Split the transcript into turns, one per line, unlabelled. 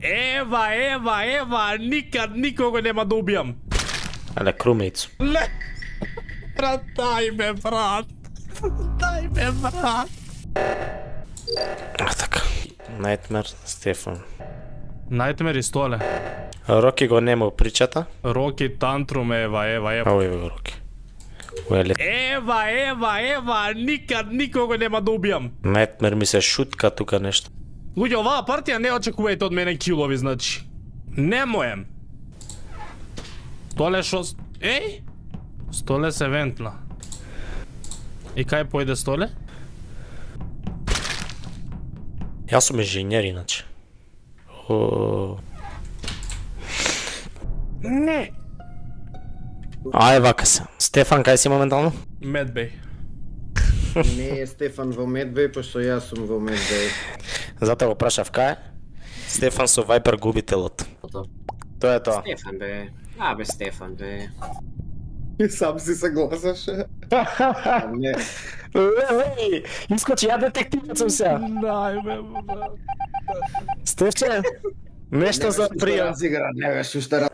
Ева, никад никого нема да убијам.
Але крумејцу.
Ле, брат, дај ме, брат.
А така. Найтмер, Стефан.
Најтмер и Столе.
Роки го нема у причата.
Роки, Тантрум, ева.
Ово е Роки. Уеле.
Ева, никад никого нема да убијам.
Найтмер ми се шутка тука нешто.
Луѓе, оваа партија не очекувајте од мене килови, значи. Не моем. Столе шо... Еј! Столе се вентна. И кај појде Столе?
Јас сум инженер иначе.
Не!
Ај вака се. Стефан, кај си моментално?
Медбей.
Не е Стефан во Медбей, пошто јас сум во Медбей.
Затоа го прашав кај. Стефан со Вајпер губителот. Тоа е тоа.
Стефан бе. Бе Стефан бе.
И сам си се гласаше. Не.
Леле, искочи ја детективот сум сега.
Најме, брат.
Стефче, нешто за пријам.
Игра, не беше уште